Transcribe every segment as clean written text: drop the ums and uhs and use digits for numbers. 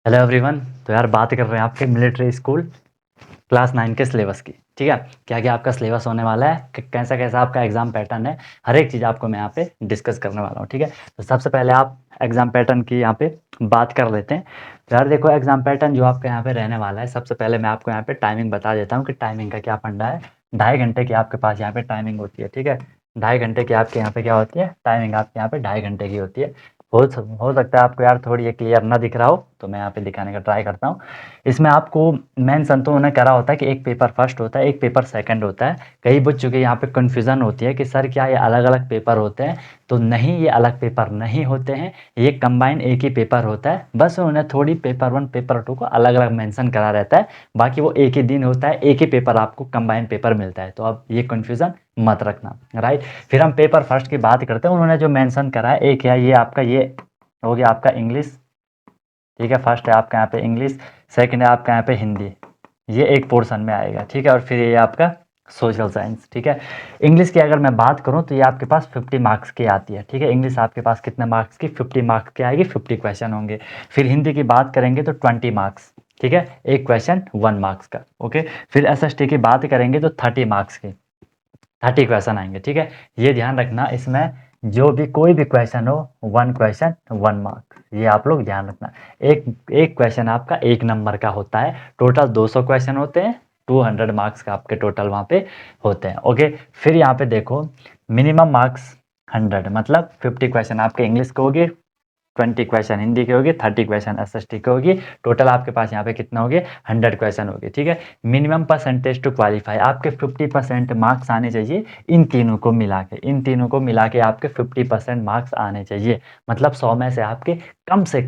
Hello everyone. तो यार बात कर रहे हैं आपके मिलिट्री स्कूल क्लास 9 के सिलेबस की। ठीक है, क्या क्या आपका सिलेबस होने वाला है, कैसा कैसा आपका एग्जाम पैटर्न है, हर एक चीज़ आपको मैं यहाँ पे डिस्कस करने वाला हूँ। ठीक है, तो सबसे पहले आप एग्जाम पैटर्न की यहाँ पे बात कर लेते हैं। तो यार देखो, एग्जाम पैटर्न जो आपका यहाँ पे रहने वाला है, सबसे पहले मैं आपको यहाँ पे टाइमिंग बता देता हूँ कि टाइमिंग का क्या फंडा है। 2.5 घंटे की आपके पास यहाँ पे टाइमिंग होती है। ठीक है, 2.5 घंटे की आपके यहाँ पे क्या होती है, टाइमिंग आपके यहाँ पे 2.5 घंटे की होती है। हो सकता है आपको यार थोड़ी ये क्लियर ना दिख रहा हो, तो मैं यहाँ पे दिखाने का ट्राई करता हूँ। इसमें आपको मेंशन तो उन्होंने करा होता है कि एक पेपर फर्स्ट होता है, एक पेपर सेकंड होता है। कई बच्चों के यहाँ पे कन्फ्यूज़न होती है कि सर क्या ये अलग अलग पेपर होते हैं। तो नहीं, ये अलग पेपर नहीं होते हैं, ये कंबाइन एक ही पेपर होता है। बस उन्होंने थोड़ी पेपर 1 पेपर 2 को अलग अलग मेंशन करा रहता है। बाकी वो एक ही दिन होता है, एक ही पेपर आपको कंबाइन पेपर मिलता है। तो अब ये कन्फ्यूज़न मत रखना, राइट। फिर हम पेपर फर्स्ट की बात करते हैं। उन्होंने जो मेंशन करा है, एक है ये आपका, ये हो गया आपका इंग्लिश। ठीक है, फर्स्ट है आपका यहाँ पे इंग्लिश, सेकंड है आपका यहाँ पे हिंदी। ये एक पोर्शन में आएगा। ठीक है, और फिर ये आपका सोशल साइंस। ठीक है, इंग्लिश की अगर मैं बात करूँ तो ये आपके पास 50 मार्क्स की आती है। ठीक है, इंग्लिश आपके पास कितने मार्क्स की, 50 मार्क्स की आएगी, 50 क्वेश्चन होंगे। फिर हिंदी की बात करेंगे तो 20 मार्क्स। ठीक है, एक क्वेश्चन 1 मार्क्स का। ओके, फिर एसएसटी की बात करेंगे तो 30 मार्क्स की, 30 क्वेश्चन आएंगे। ठीक है, ये ध्यान रखना, इसमें जो भी कोई भी क्वेश्चन हो, 1 क्वेश्चन 1 मार्क, ये आप लोग ध्यान रखना। एक एक क्वेश्चन आपका 1 नंबर का होता है। टोटल 200 क्वेश्चन होते हैं, 200 मार्क्स का आपके टोटल वहाँ पे होते हैं। ओके, फिर यहाँ पे देखो, मिनिमम मार्क्स 100, मतलब 50 क्वेश्चन आपके इंग्लिश के होंगे, 20 क्वेश्चन हिंदी के होगी, 30 क्वेश्चन एसएसटी के होगी। टोटल आपके पास यहाँ पे कितना हो गया, 100 क्वेश्चन हो गए। ठीक है, मिनिमम परसेंटेज टू क्वालिफाई, आपके 50% मार्क्स आने चाहिए। इन तीनों को मिला के, आपके 50% मार्क्स आने चाहिए। मतलब 100 में से आपके कम से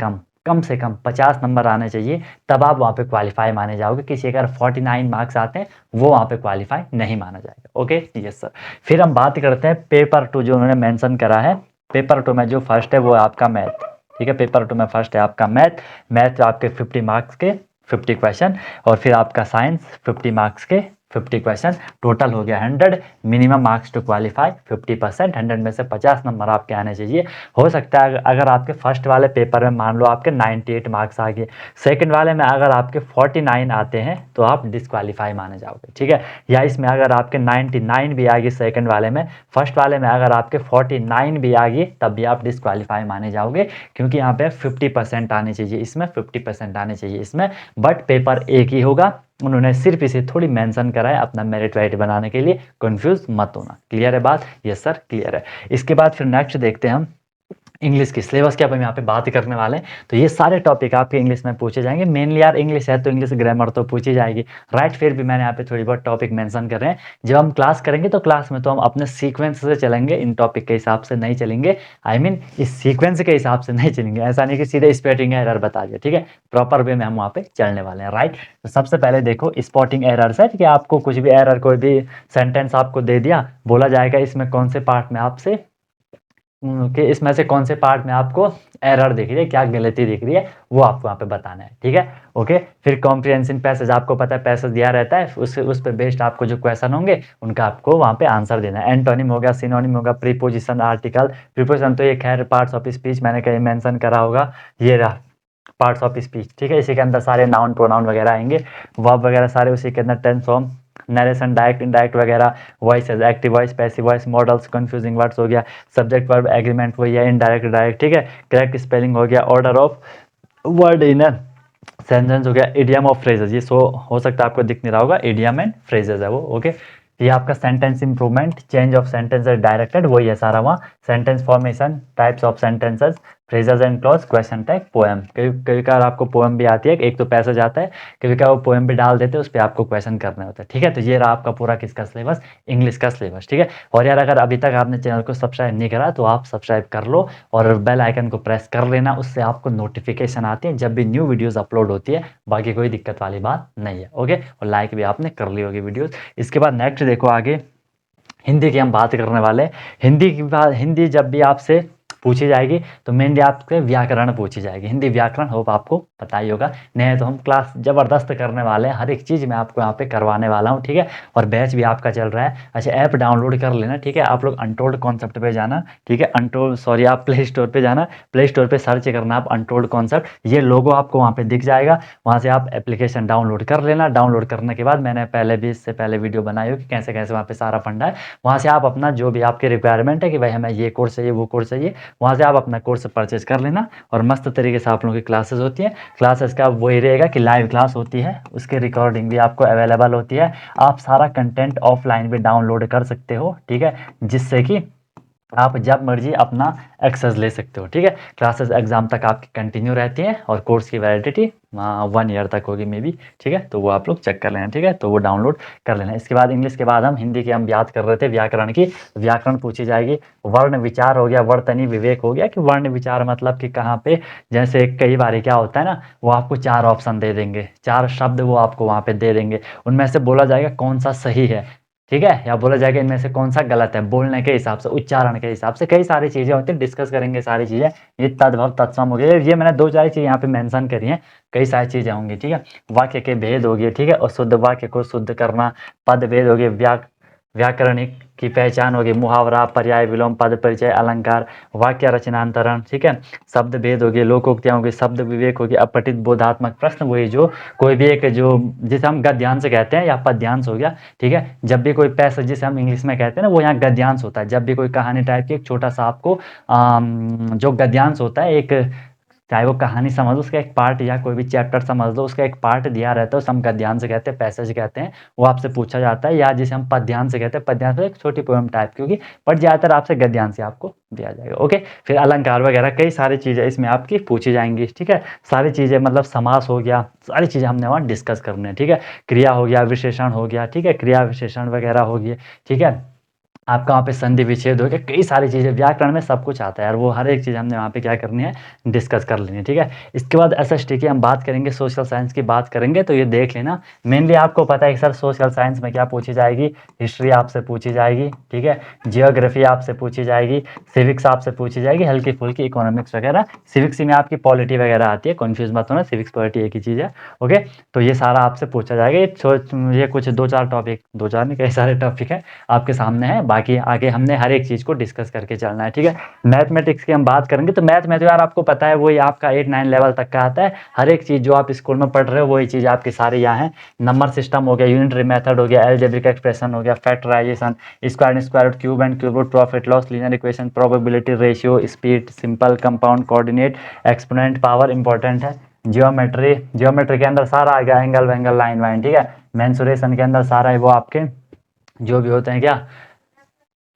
कम 50 नंबर आने चाहिए, तब आप वहाँ पे क्वालिफाई माने जाओगे। किसी अगर 49 मार्क्स आते हैं, वो वहाँ पे क्वालिफाई नहीं माना जाएगा। Okay, yes sir. फिर हम बात करते हैं पेपर 2, जो उन्होंने मेंशन करा है। पेपर 2 में जो फर्स्ट है वो है आपका मैथ। ठीक है, पेपर 2 में फर्स्ट है आपका मैथ। मैथ आपके 50 मार्क्स के 50 क्वेश्चन, और फिर आपका साइंस 50 मार्क्स के 50 क्वेश्चन। टोटल हो गया 100। मिनिमम मार्क्स टू क्वालिफाई 50%, 100 में से 50 नंबर आपके आने चाहिए। हो सकता है अगर आपके फर्स्ट वाले पेपर में मान लो आपके 98 मार्क्स आ गए, सेकंड वाले में अगर आपके 49 आते हैं तो आप डिस्क्वालीफाई माने जाओगे। ठीक है, या इसमें अगर आपके 99 भी आ गई सेकंड वाले में, फर्स्ट वाले में अगर आपके 49 भी आ गई, तब भी आप डिस्क्वालीफाई माने जाओगे। क्योंकि यहाँ पे 50% आने चाहिए इसमें, 50% आने चाहिए इसमें, बट पेपर एक ही होगा। उन्होंने सिर्फ इसे थोड़ी मेंशन करा है अपना मेरिट राइट बनाने के लिए। कंफ्यूज मत होना। क्लियर है बात? यस सर, क्लियर है। इसके बाद फिर नेक्स्ट देखते हैं हम इंग्लिश की सिलेबस की। अब हम यहाँ पे बात करने वाले हैं, तो ये सारे टॉपिक आपके इंग्लिश में पूछे जाएंगे। मेनली यार इंग्लिश है तो इंग्लिश ग्रामर तो पूछी जाएगी, राइट। फिर भी मैंने यहाँ पे थोड़ी बहुत टॉपिक मेंशन कर रहे हैं। जब हम क्लास करेंगे तो क्लास में तो हम अपने सीक्वेंस से चलेंगे, इन टॉपिक के हिसाब से नहीं चलेंगे। आई मीन इस सीक्वेंस के हिसाब से नहीं चलेंगे। ऐसा नहीं कि सीधे स्पेलिंग एरर बता दिया। ठीक है, प्रॉपर वे में हम वहाँ पे चलने वाले हैं, राइट। तो सबसे पहले देखो, स्पॉटिंग एरर्स है कि आपको कुछ भी एरर, कोई भी सेंटेंस आपको दे दिया, बोला जाएगा इसमें कौन से पार्ट में आपसे कि इसमें से कौन से पार्ट में आपको एरर दिख रही है, क्या गलती दिख रही है, वो आपको वहाँ पे बताना है। ठीक है, ओके। फिर कॉम्प्रिहेंसिव पैसेज, आपको पता है पैसेज दिया रहता है, उस पे बेस्ड आपको जो क्वेश्चन होंगे उनका आपको वहाँ पे आंसर देना है। एंटोनिम हो गया, सिनोनिम होगा, प्रीपोजिशन, आर्टिकल। प्रीपोजिशन तो ये खैर पार्ट्स ऑफ स्पीच मैंने कहीं मेंशन करा होगा, ये रहा पार्ट्स ऑफ स्पीच। ठीक है, इसी के अंदर सारे नाउन प्रोनाउन वगैरह आएंगे, वर्ब वगैरह सारे उसी के अंदर, tense form, narration, direct indirect वगैरह, voices, active voice, passive voice, modals, confusing words हो गया, सब्जेक्ट वर्ब एग्रीमेंट वही है, इनडायरेक्ट डायरेक्ट। ठीक है, करेक्ट स्पेलिंग हो गया, order of word in sentence हो गया, इडियम ऑफ फ्रेजेस, ये सो हो सकता है आपको दिख नहीं रहा होगा, इडियम एंड फ्रेजेस है वो। ओके, ये आपका sentence improvement, change of sentences directed, वही है सारा वहाँ। Sentence formation, types of sentences, phrases and clause, question tag, poem. कभी कभी कभार आपको पोएम भी आती है, एक तो पैसेज आता है, कभी कभार वो पोएम भी डाल देते हैं, उस पर आपको क्वेश्चन करने होता है। ठीक है, तो ये रहा आपका पूरा किसका सिलेबस, इंग्लिश का सिलेबस। ठीक है, और यार अगर अभी तक आपने चैनल को सब्सक्राइब नहीं करा तो आप सब्सक्राइब कर लो और बेल आइकन को प्रेस कर लेना, उससे आपको नोटिफिकेशन आती है जब भी न्यू वीडियोस अपलोड होती है। बाकी कोई दिक्कत वाली बात नहीं है। ओके, और लाइक भी आपने कर ली होगी वीडियोस। इसके बाद नेक्स्ट देखो आगे, हिंदी की हम बात करने वाले हैं। हिंदी की बात, हिंदी जब भी आपसे पूछी जाएगी, तो मेनली आपसे व्याकरण पूछी जाएगी, हिंदी व्याकरण। होप आपको पता ही होगा, नहीं तो हम क्लास ज़बरदस्त करने वाले हैं, हर एक चीज़ मैं आपको यहाँ पे करवाने वाला हूँ, ठीक है। और बैच भी आपका चल रहा है। अच्छा, ऐप डाउनलोड कर लेना, ठीक है। आप लोग अनटोल्ड कॉन्सेप्ट पे जाना, ठीक है। आप प्ले स्टोर पे जाना, प्ले स्टोर पे सर्च करना आप अनटोल्ड कॉन्सेप्ट, ये लोगो आपको वहाँ पे दिख जाएगा। वहाँ से आप एप्लीकेशन डाउनलोड कर लेना। डाउनलोड करने के बाद मैंने पहले भी इससे पहले वीडियो बनाई हो कि कैसे कैसे वहाँ पे सारा फंडा है। वहाँ से आप अपना जो भी आपकी रिक्वायरमेंट है कि भाई हमें ये कोर्स चाहिए, वो कोर्स चाहिए, वहाँ से आप अपना कोर्स परचेज कर लेना। और मस्त तरीके से आप लोगों की क्लासेस होती हैं। क्लासेस का वही रहेगा कि लाइव क्लास होती है, उसकी रिकॉर्डिंग भी आपको अवेलेबल होती है। आप सारा कंटेंट ऑफलाइन भी डाउनलोड कर सकते हो, ठीक है, जिससे कि आप जब मर्जी अपना एक्सेस ले सकते हो, ठीक है। क्लासेस एग्जाम तक आपकी कंटिन्यू रहती हैं और कोर्स की वैलिडिटी 1 ईयर तक होगी मे बी, ठीक है। तो वो आप लोग चेक कर लेना, ठीक है, तो वो डाउनलोड कर लेना। इसके बाद इंग्लिश के बाद हम हिंदी की हम बात कर रहे थे, व्याकरण की। व्याकरण पूछी जाएगी। वर्ण विचार हो गया, वर्तनी विवेक हो गया। कि वर्ण विचार मतलब कि कहाँ पे, जैसे कई बार क्या होता है ना, वो आपको 4 ऑप्शन दे देंगे, 4 शब्द वो आपको वहाँ पे दे देंगे, उनमें से बोला जाएगा कौन सा सही है, ठीक है, या बोला जाएगा इनमें से कौन सा गलत है, बोलने के हिसाब से, उच्चारण के हिसाब से। कई सारी चीज़ें होती हैं, डिस्कस करेंगे सारी चीज़ें। ये तद्भव तत्सम हो गया, ये मैंने 2-4 चीज़ यहाँ पे मेंशन करी हैं, कई सारी चीज़ें होंगी, ठीक है। वाक्य के भेद हो गए, ठीक है, और शुद्ध वाक्य को शुद्ध करना, पद भेद हो गए, व्याकरणिक की पहचान होगी, मुहावरा, पर्याय, विलोम, पद परिचय, अलंकार, वाक्य रचनांतरण, ठीक है, शब्द भेद हो गए, लोकोक्तियाँ हो गई, शब्द विवेक हो गया, अपठित बोधात्मक प्रश्न, वही जो कोई भी एक जो जिसे हम गद्यांश कहते हैं या पद्यांश हो गया, ठीक है। जब भी कोई पैसेज जिसे हम इंग्लिश में कहते हैं ना, वो यहाँ गद्यांश होता है। जब भी कोई कहानी टाइप की एक छोटा सा आपको जो गद्यांश होता है, एक चाहे वो कहानी समझ लो, उसका एक पार्ट, या कोई भी चैप्टर समझ लो, उसका एक पार्ट दिया रहता है, उसे हम गद्यांश से कहते हैं, पैसेज कहते हैं, वो आपसे पूछा जाता है। या जिसे हम पद्यांश से कहते हैं, पद्यांश एक छोटी पोएम टाइप की होगी, बट ज़्यादातर आपसे गद्यांश आपको दिया जाएगा, ओके। फिर अलंकार वगैरह कई सारी चीज़ें इसमें आपकी पूछी जाएंगी, ठीक है। सारी चीज़ें मतलब समास हो गया, सारी चीज़ें हमने वहाँ डिस्कस करनी है, ठीक है। क्रिया हो गया, विशेषण हो गया, ठीक है, क्रिया विशेषण वगैरह हो गई, ठीक है। आपका वहाँ पे संधि विच्छेद हो गया, कई सारी चीज़ें व्याकरण में सब कुछ आता है यार, वो हर एक चीज़ हमने वहाँ पे क्या करनी है, डिस्कस कर लेनी है, ठीक है। इसके बाद एसएसटी की हम बात करेंगे, सोशल साइंस की बात करेंगे, तो ये देख लेना। मेनली आपको पता है कि सर सोशल साइंस में क्या पूछी जाएगी, हिस्ट्री आपसे पूछी जाएगी, ठीक है, जियोग्राफी आपसे पूछी जाएगी, सिविक्स आपसे पूछी जाएगी, हल्की फुल्की इकोनॉमिक्स वगैरह। सिविक्स में आपकी पॉलिटी वगैरह आती है, कन्फ्यूज मत होना, सिविक्स पॉलिटी एक ही चीज़ है, ओके। तो ये सारा आपसे पूछा जाएगा। ये कुछ 2-4 टॉपिक, 2-4 नहीं, कई सारे टॉपिक हैं आपके सामने है, बाकी आगे हमने हर एक चीज़ को डिस्कस करके चलना है, ठीक है। मैथमेटिक्स की हम बात करेंगे, तो मैथ में तो यार आपको पता है वही आपका 8-9 लेवल तक का आता है। हर एक चीज़ जो आप स्कूल में पढ़ रहे हो वही चीज़ आपकी सारी यहाँ है। नंबर सिस्टम हो गया, यूनिटरी मेथड हो गया, अलजेब्रिक एक्सप्रेशन हो गया, factorisation, square and square root, cube and cube root, profit loss, linear equation, probability ratio, speed, simple, compound, coordinate, exponent, power important है। जियोमेट्री के अंदर सारा आ गया, एंगल वेंगल, लाइन वाइन, ठीक है। मेंसुरेशन के अंदर सारा है वो आपके जो भी होते हैं क्या,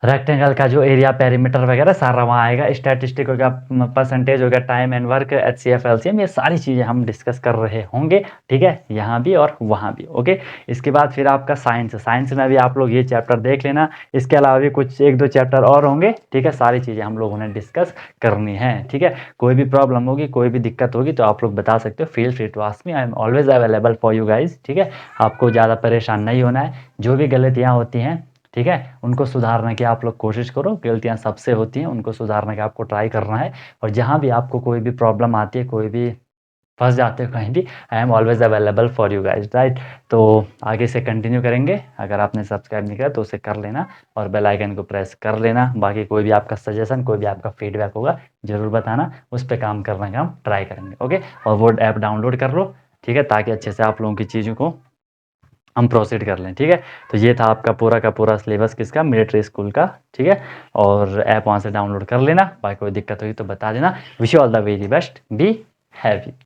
रेक्टेंगल का जो एरिया, पेरीमीटर वगैरह सारा वहाँ आएगा। स्टैटिस्टिक हो गया, परसेंटेज हो गया, time and work, HCF, LCM, ये सारी चीज़ें हम डिस्कस कर रहे होंगे, ठीक है, यहाँ भी और वहाँ भी, ओके। इसके बाद फिर आपका साइंस में भी आप लोग ये चैप्टर देख लेना। इसके अलावा भी कुछ 1-2 चैप्टर और होंगे, ठीक है। सारी चीज़ें हम लोगों ने डिस्कस करनी है, ठीक है। कोई भी प्रॉब्लम होगी, कोई भी दिक्कत होगी तो आप लोग बता सकते हो, feel free to ask me, I am always available for you guys, ठीक है। आपको ज़्यादा परेशान नहीं होना है। जो भी गलतियाँ होती हैं, ठीक है, उनको सुधारने की आप लोग कोशिश करो। गलतियां सबसे होती हैं, उनको सुधारने का आपको ट्राई करना है। और जहां भी आपको कोई भी प्रॉब्लम आती है, कोई भी फंस जाते हो कहीं भी, आई am always available for you guys, right. तो आगे से कंटिन्यू करेंगे। अगर आपने सब्सक्राइब नहीं किया तो उसे कर लेना और बेल आइकन को प्रेस कर लेना। बाकी कोई भी आपका सजेशन, कोई भी आपका फीडबैक होगा ज़रूर बताना, उस पर काम करने का हम ट्राई करेंगे, ओके। और वो ऐप डाउनलोड कर लो, ठीक है, ताकि अच्छे से आप लोगों की चीज़ों को हम प्रोसीड कर लें, ठीक है। तो ये था आपका पूरा का पूरा सिलेबस किसका, मिलिट्री स्कूल का, ठीक है। और ऐप वहाँ से डाउनलोड कर लेना। बाकी कोई दिक्कत हुई तो बता देना। Wish you all the very best, be happy.